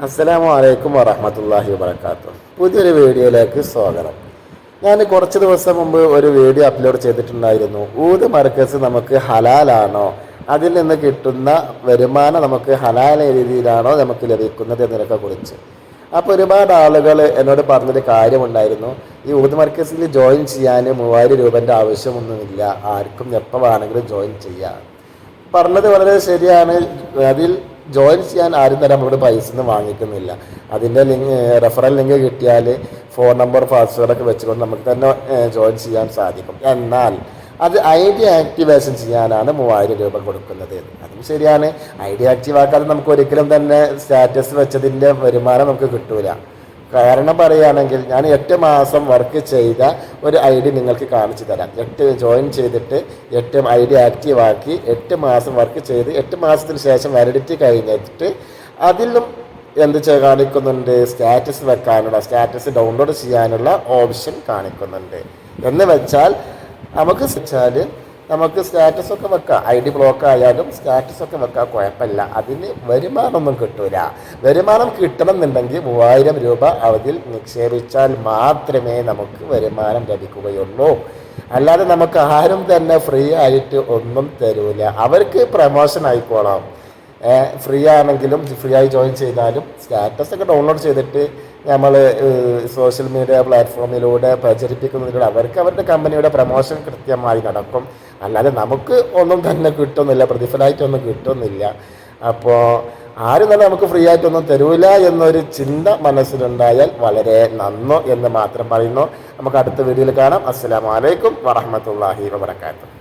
അസ്സലാമു അലൈക്കും വറഹ്മത്തുള്ളാഹി വബറകാതുഹു. പുതിയൊരു വീഡിയോയിലേക്ക് സ്വാഗതം. ഞാൻ കുറച്ച് ദിവസം മുമ്പ് ഒരു വീഡിയോ അപ്ലോഡ് ചെയ്തിട്ടുണ്ടായിരുന്നു. ഊദ് മർക്കസ് നമുക്ക് ഹലാലാണോ, അതിൽ നിന്ന് കിട്ടുന്ന വരുമാനം നമുക്ക് ഹലാല രീതിയിലാണോ നമുക്ക് ലഭിക്കുന്നത് എന്നതിനൊക്കെ കുറിച്ച്. അപ്പോൾ ഒരുപാട് ആളുകൾ എന്നോട് പറഞ്ഞൊരു കാര്യമുണ്ടായിരുന്നു, ഈ ഊദ് മർക്കസിൽ ജോയിൻ ചെയ്യാൻ 3000 രൂപൻ്റെ ആവശ്യമൊന്നുമില്ല, ആർക്കും എപ്പോൾ വേണമെങ്കിലും ജോയിൻ ചെയ്യാം. പറഞ്ഞത് വളരെ ശരിയാണ്. അതിൽ ജോയിൻ ചെയ്യാൻ ആരും തന്നെ നമ്മളോട് പൈസ ഒന്നും വാങ്ങിക്കുന്നില്ല. അതിൻ്റെ റെഫറൽ ലിങ്ക് കിട്ടിയാൽ ഫോൺ നമ്പർ പാസ്വേഡൊക്കെ വെച്ചുകൊണ്ട് നമുക്ക് തന്നെ ജോയിൻ ചെയ്യാൻ സാധിക്കും. എന്നാൽ അത് ഐ ഡി ആക്ടിവേഷൻ ചെയ്യാനാണ് 3000 രൂപ കൊടുക്കുന്നത്. അതും ശരിയാണ്. ഐ ഡി ആക്റ്റീവ് ആക്കാതെ നമുക്ക് ഒരിക്കലും തന്നെ സ്റ്റാറ്റസ് വെച്ചതിൻ്റെ വരുമാനം നമുക്ക് കിട്ടൂല. കാരണം പറയുകയാണെങ്കിൽ ഞാൻ 8 മാസം വർക്ക് ചെയ്ത ഒരു ഐ ഡി നിങ്ങൾക്ക് കാണിച്ചു തരാം. 8 ജോയിൻ ചെയ്തിട്ട് 8 ഐ ഡി ആക്റ്റീവ് ആക്കി 8 മാസം വർക്ക് ചെയ്ത് 8 മാസത്തിന് ശേഷം വാലിഡിറ്റി കഴിഞ്ഞിട്ട് അതിലും കാണിക്കുന്നുണ്ട്, സ്റ്റാറ്റസ് വെക്കാനുള്ള, സ്റ്റാറ്റസ് ഡൗൺലോഡ് ചെയ്യാനുള്ള ഓപ്ഷൻ കാണിക്കുന്നുണ്ട്. എന്ന് വെച്ചാൽ നമുക്ക് സ്റ്റാറ്റസൊക്കെ വെക്കാം. ഐ ഡി ബ്ലോക്ക് ആയാലും സ്റ്റാറ്റസൊക്കെ വെക്കാം, കുഴപ്പമില്ല. അതിന് വരുമാനമൊന്നും കിട്ടൂല. വരുമാനം കിട്ടണമെന്നുണ്ടെങ്കിൽ 3000 രൂപ അതിൽ നിക്ഷേപിച്ചാൽ മാത്രമേ നമുക്ക് വരുമാനം ലഭിക്കുകയുള്ളൂ. അല്ലാതെ നമുക്ക് ആരും തന്നെ ഫ്രീ ആയിട്ട് ഒന്നും തരൂല. അവർക്ക് പ്രമോഷൻ ആയിക്കോളാം. ഫ്രീ ആണെങ്കിലും ഫ്രീ ആയി ജോയിൻ ചെയ്താലും സ്റ്റാറ്റസൊക്കെ ഡൗൺലോഡ് ചെയ്തിട്ട് നമ്മൾ സോഷ്യൽ മീഡിയ പ്ലാറ്റ്ഫോമിലൂടെ പ്രചരിപ്പിക്കുന്നതിലൂടെ അവർക്ക് അവരുടെ കമ്പനിയുടെ പ്രമോഷൻ കൃത്യമായി നടക്കും. അല്ലാതെ നമുക്ക് ഒന്നും തന്നെ കിട്ടുന്നില്ല, പ്രതിഫലമായിട്ടൊന്നും കിട്ടുന്നില്ല. അപ്പോൾ ആരും തന്നെ നമുക്ക് ഫ്രീ ആയിട്ടൊന്നും തരൂല എന്നൊരു ചിന്ത മനസ്സിലുണ്ടായാൽ വളരെ നന്നു എന്ന് മാത്രം പറയുന്നു. നമുക്ക് അടുത്ത വീഡിയോയിൽ കാണാം. അസ്സലാമു അലൈക്കും വറഹ്മത്തുള്ളാഹി വബറകാതുഹു.